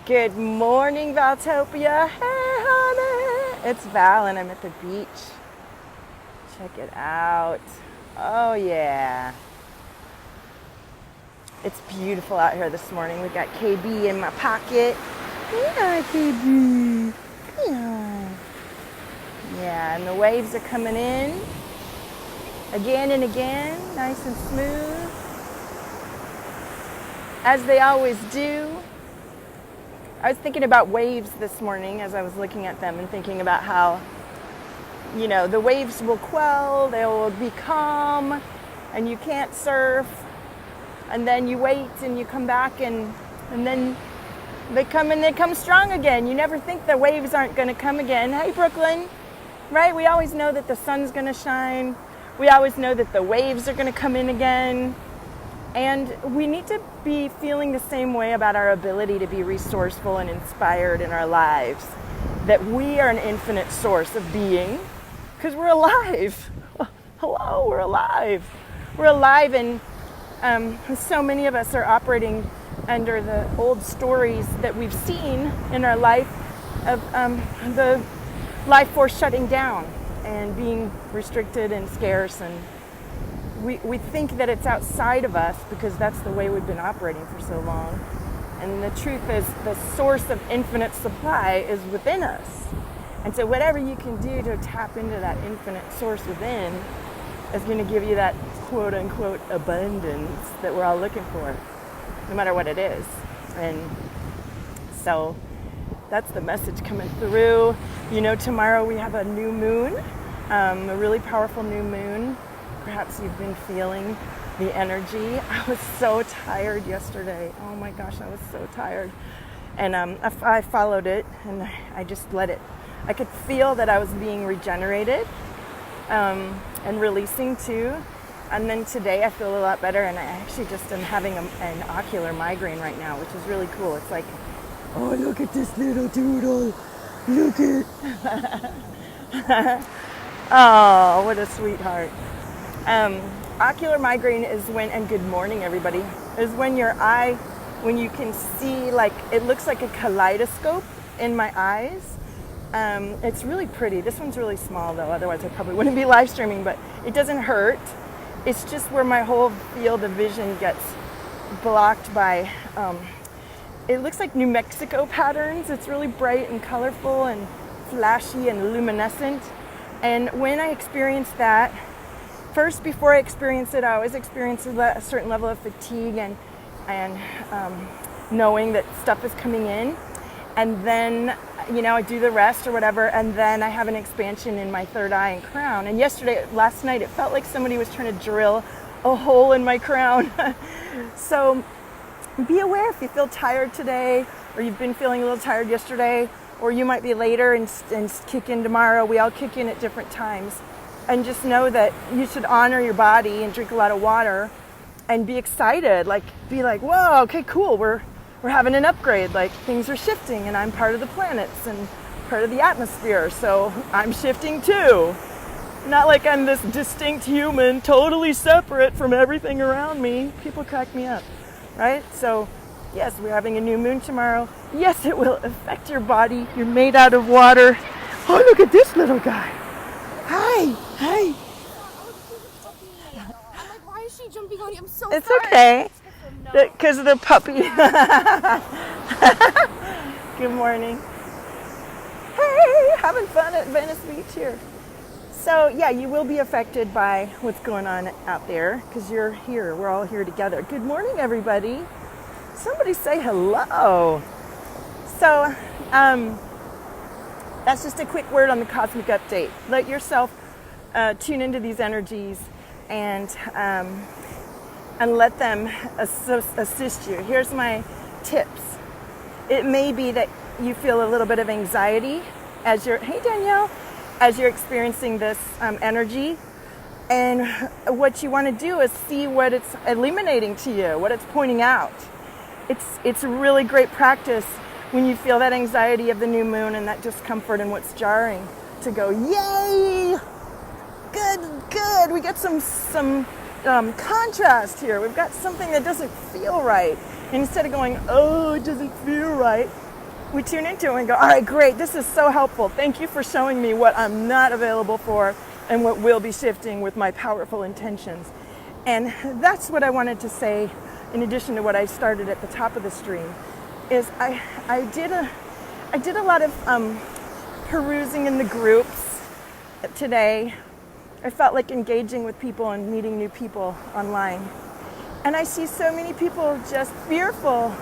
Good morning, Valtopia. Hey, honey. It's Val, and I'm at the beach. Check it out. Oh, yeah. It's beautiful out here this morning. We got KB in my pocket. Yeah, KB. Yeah. Yeah, and the waves are coming in again and again, nice and smooth, as they always do. I was thinking about waves this morning as I was looking at them and thinking about how, the waves will quell, they will be calm, and you can't surf, and then you wait and you come back and then they come strong again. You never think the waves aren't going to come again. Hey, Brooklyn, right? We always know that the sun's going to shine. We always know that the waves are going to come in again. And we need to be feeling the same way about our ability to be resourceful and inspired in our lives. That we are an infinite source of being, because we're alive. Hello, we're alive. We're alive, and so many of us are operating under the old stories that we've seen in our life of the life force shutting down and being restricted and scarce, and we think that it's outside of us because that's the way we've been operating for so long. And the truth is, the source of infinite supply is within us. And so whatever you can do to tap into that infinite source within is going to give you that quote unquote abundance that we're all looking for, no matter what it is. And so that's the message coming through. Tomorrow we have a new moon, a really powerful new moon. Perhaps you've been feeling the energy. I was so tired yesterday. Oh my gosh, I was so tired. And I followed it, and I just let it. I could feel that I was being regenerated and releasing too. And then today I feel a lot better, and I actually just am having an ocular migraine right now, which is really cool. It's like, oh, look at this little doodle. Look it. Oh, what a sweetheart. Ocular migraine is when, and good morning everybody, is when when you can see, like, it looks like a kaleidoscope in my eyes. It's really pretty. This one's really small though, otherwise I probably wouldn't be live streaming, but it doesn't hurt. It's just where my whole field of vision gets blocked by, it looks like New Mexico patterns. It's really bright and colorful and flashy and luminescent. And when I experience that, first, before I experience it, I always experience a certain level of fatigue and knowing that stuff is coming in. And then, I do the rest or whatever, and then I have an expansion in my third eye and crown. And last night, it felt like somebody was trying to drill a hole in my crown. So be aware if you feel tired today, or you've been feeling a little tired yesterday, or you might be later and kick in tomorrow. We all kick in at different times. And just know that you should honor your body and drink a lot of water and be excited. Be like, whoa, okay, cool. We're having an upgrade. Like, things are shifting, and I'm part of the planets and part of the atmosphere. So I'm shifting too. Not like I'm this distinct human, totally separate from everything around me. People crack me up, right? So yes, we're having a new moon tomorrow. Yes, it will affect your body. You're made out of water. Oh, look at this little guy. Hi. I'm like, why is she jumping on you? I'm so It's sorry. Okay. Because of the puppy. Good morning. Hey, having fun at Venice Beach here. So yeah, you will be affected by what's going on out there because you're here. We're all here together. Good morning, everybody. Somebody say hello. So that's just a quick word on the cosmic update. Let yourself tune into these energies and let them assist you. Here's my tips. It may be that you feel a little bit of anxiety as you're experiencing this energy. And what you want to do is see what it's illuminating to you, what it's pointing out. It's a really great practice when you feel that anxiety of the new moon and that discomfort and what's jarring to go, yay! Good. We got some contrast here. We've got something that doesn't feel right. And instead of going, oh, it doesn't feel right, we tune into it and go, all right, great, this is so helpful. Thank you for showing me what I'm not available for and what will be shifting with my powerful intentions. And that's what I wanted to say, in addition to what I started at the top of the stream, is I did a lot of perusing in the groups today. I felt like engaging with people and meeting new people online. And I see so many people just fearful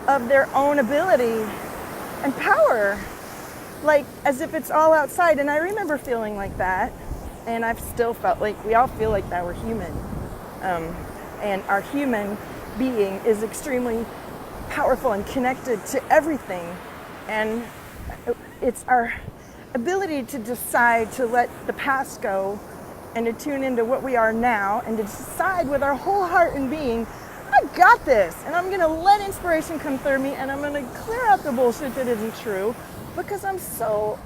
of their own ability and power, like as if it's all outside. And I remember feeling like that. And I've still felt like we all feel like that we're human. And our human being is extremely powerful and connected to everything. And it's our ability to decide to let the past go and to tune into what we are now and to decide with our whole heart and being, I got this, and I'm gonna let inspiration come through me, and I'm gonna clear out the bullshit that isn't true, because I'm so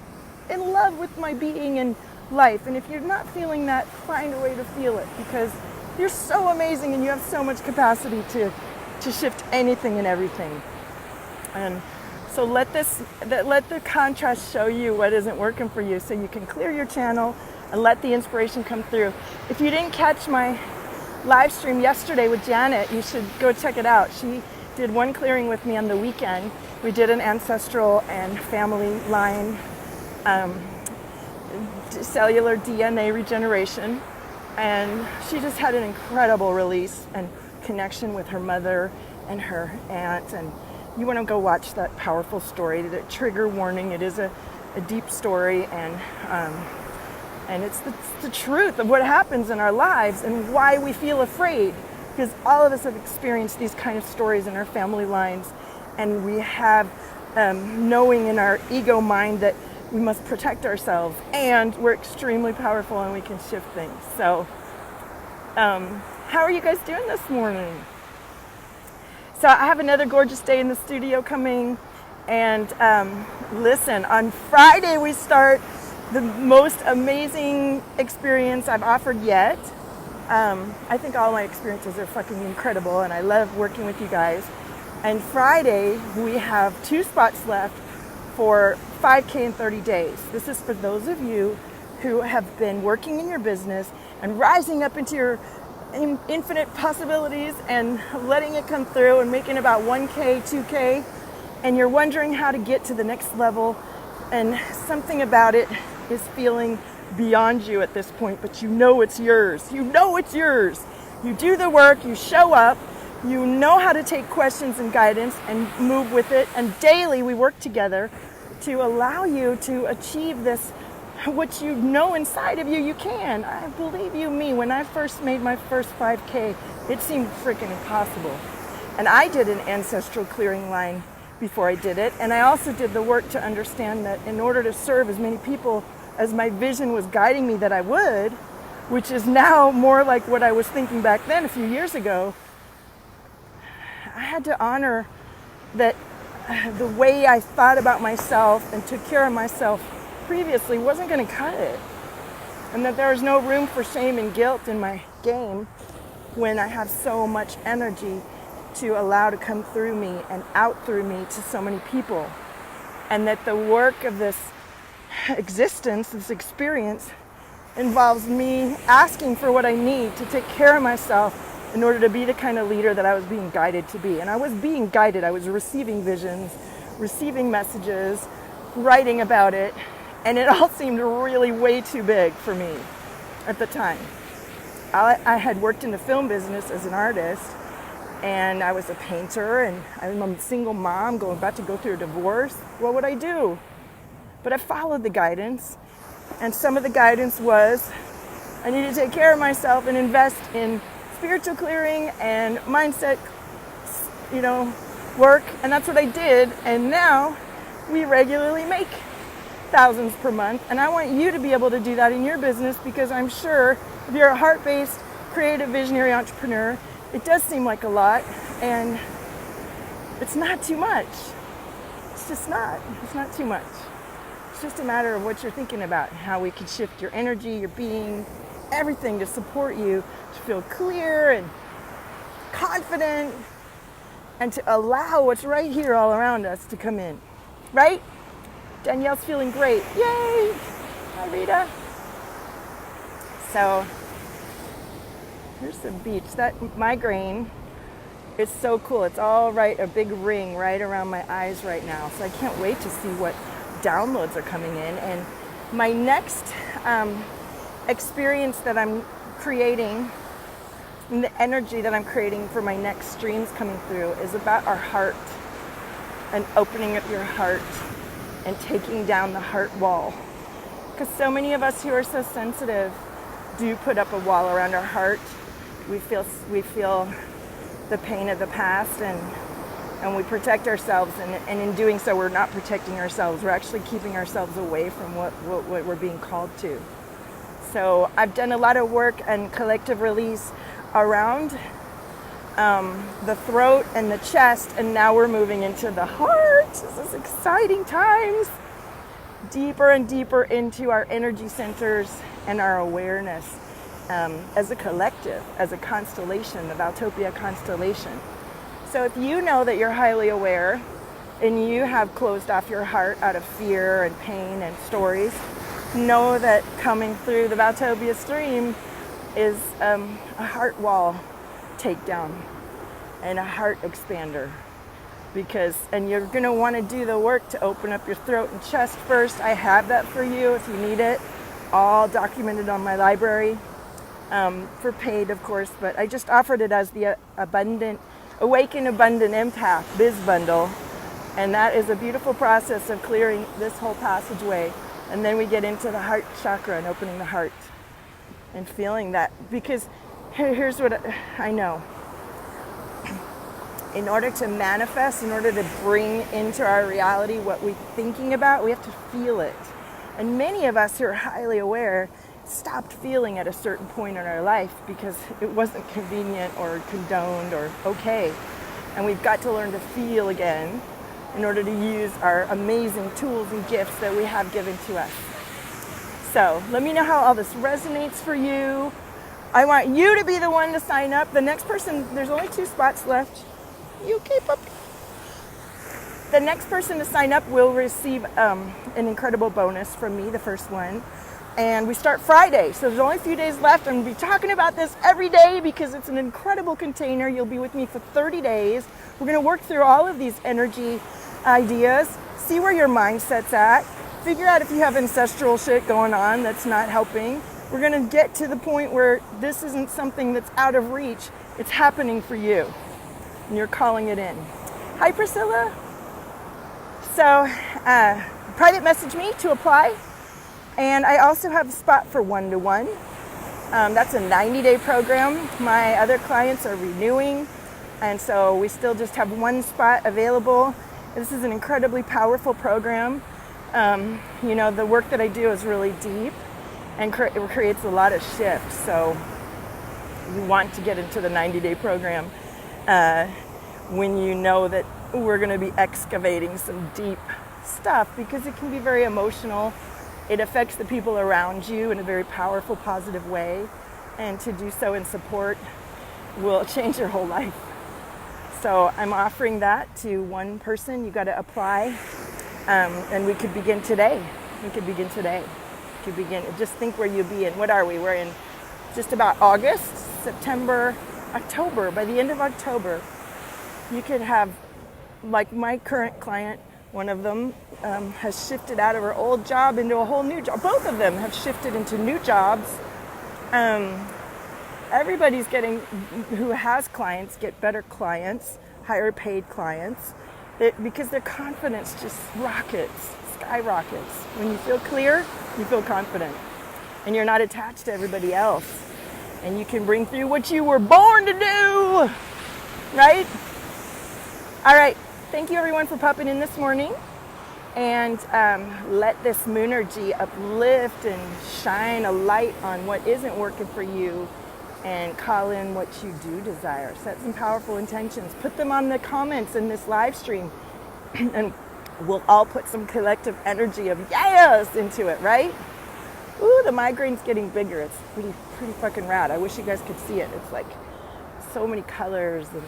in love with my being and life. And if you're not feeling that, find a way to feel it, because you're so amazing and you have so much capacity to shift anything and everything. And so let the contrast show you what isn't working for you, so you can clear your channel and let the inspiration come through. If you didn't catch my live stream yesterday with Janet, you should go check it out. She did one clearing with me on the weekend. We did an ancestral and family line cellular DNA regeneration, and she just had an incredible release and connection with her mother and her aunt. And you want to go watch that powerful story. The trigger warning, it is a deep story, and it's the truth of what happens in our lives and why we feel afraid, because all of us have experienced these kind of stories in our family lines, and we have knowing in our ego mind that we must protect ourselves, and we're extremely powerful and we can shift things. So how are you guys doing this morning? So I have another gorgeous day in the studio coming, and listen, on Friday we start the most amazing experience I've offered yet. I think all my experiences are fucking incredible, and I love working with you guys. And Friday we have 2 spots left for 5K in 30 days. This is for those of you who have been working in your business and rising up into your infinite possibilities and letting it come through and making about 1K, 2K, and you're wondering how to get to the next level, and something about it is feeling beyond you at this point, but you know it's yours. You know it's yours. You do the work, you show up, you know how to take questions and guidance and move with it, and daily we work together to allow you to achieve this, what you know inside of you you can. I believe you me, when I first made my first 5K, it seemed freaking impossible. And I did an ancestral clearing line before I did it, and I also did the work to understand that in order to serve as many people as my vision was guiding me that I would, which is now more like what I was thinking back then a few years ago, I had to honor that the way I thought about myself and took care of myself previously wasn't going to cut it. And that there was no room for shame and guilt in my game when I have so much energy to allow to come through me and out through me to so many people. And that the work of this existence, this experience, involves me asking for what I need to take care of myself in order to be the kind of leader that I was being guided to be. And I was being guided. I was receiving visions, receiving messages, writing about it, and it all seemed really way too big for me at the time. I had worked in the film business as an artist, and I was a painter, and I'm a single mom about to go through a divorce. What would I do? But I followed the guidance, and some of the guidance was I need to take care of myself and invest in spiritual clearing and mindset, work, and that's what I did. And now we regularly make thousands per month, and I want you to be able to do that in your business, because I'm sure if you're a heart-based, creative, visionary entrepreneur, it does seem like a lot, and it's not too much. It's just not. It's not too much. It's just a matter of what you're thinking about, how we can shift your energy, your being, everything to support you to feel clear and confident, and to allow what's right here all around us to come in. right? Danielle's feeling great. Yay! Hi, Rita. So here's the beach. That migraine is so cool. It's all right, a big ring right around my eyes right now. So I can't wait to see what downloads are coming in. And my next experience that I'm creating, and the energy that I'm creating for my next streams coming through is about our heart and opening up your heart and taking down the heart wall. Because so many of us who are so sensitive do put up a wall around our heart. We feel the pain of the past, and we protect ourselves, and in doing so we're not protecting ourselves. We're actually keeping ourselves away from what we're being called to. So I've done a lot of work and collective release around the throat and the chest, and now we're moving into the heart. This is exciting times. Deeper and deeper into our energy centers and our awareness as a collective, as a constellation, the Valtopia constellation. So if you know that you're highly aware and you have closed off your heart out of fear and pain and stories, know that coming through the Valtopia stream is a heart wall takedown and a heart expander. And you're going to want to do the work to open up your throat and chest first. I have that for you if you need it, all documented on my library, for paid of course, but I just offered it as the Awaken Abundant Empath Biz Bundle, and that is a beautiful process of clearing this whole passageway, and then we get into the heart chakra and opening the heart and feeling that, because here's what I know. In order to manifest, in order to bring into our reality what we're thinking about, we have to feel it. And many of us who are highly aware stopped feeling at a certain point in our life because it wasn't convenient or condoned or okay. And we've got to learn to feel again in order to use our amazing tools and gifts that we have given to us. So let me know how all this resonates for you. I want you to be the one to sign up. The next person, there's only 2 spots left. You keep up. The next person to sign up will receive an incredible bonus from me, the first one. And we start Friday, so there's only a few days left. I'm going to be talking about this every day because it's an incredible container. You'll be with me for 30 days. We're going to work through all of these energy ideas, see where your mindset's at, figure out if you have ancestral shit going on that's not helping. We're going to get to the point where this isn't something that's out of reach. It's happening for you. And you're calling it in. Hi, Priscilla. So, private message me to apply. And I also have a spot for one-to-one. That's a 90-day program. My other clients are renewing. And so we still just have one spot available. This is an incredibly powerful program. The work that I do is really deep and it creates a lot of shifts. So you want to get into the 90-day program. When you know that we're going to be excavating some deep stuff, because it can be very emotional. It affects the people around you in a very powerful, positive way. And to do so in support will change your whole life. So I'm offering that to one person. You got to apply. And we could begin today. Just think where you'd be in. What are we? We're in just about August, September, October. By the end of October, you could have, like my current client, one of them has shifted out of her old job into a whole new job. Both of them have shifted into new jobs. Everybody's who has clients, get better clients, higher paid clients, because their confidence just skyrockets. When you feel clear, you feel confident. And you're not attached to everybody else. And you can bring through what you were born to do, right? All right, thank you everyone for popping in this morning. And let this Moonergy uplift and shine a light on what isn't working for you and call in what you do desire. Set some powerful intentions. Put them on the comments in this live stream and we'll all put some collective energy of yes into it, right? Ooh, the migraine's getting bigger. It's pretty fucking rad. I wish you guys could see it. It's like so many colors and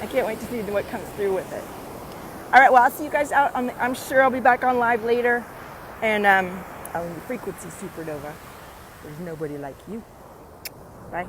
I can't wait to see what comes through with it. All right, well, I'll see you guys out on I'm sure I'll be back on live later. And on the frequency supernova. There's nobody like you. Bye.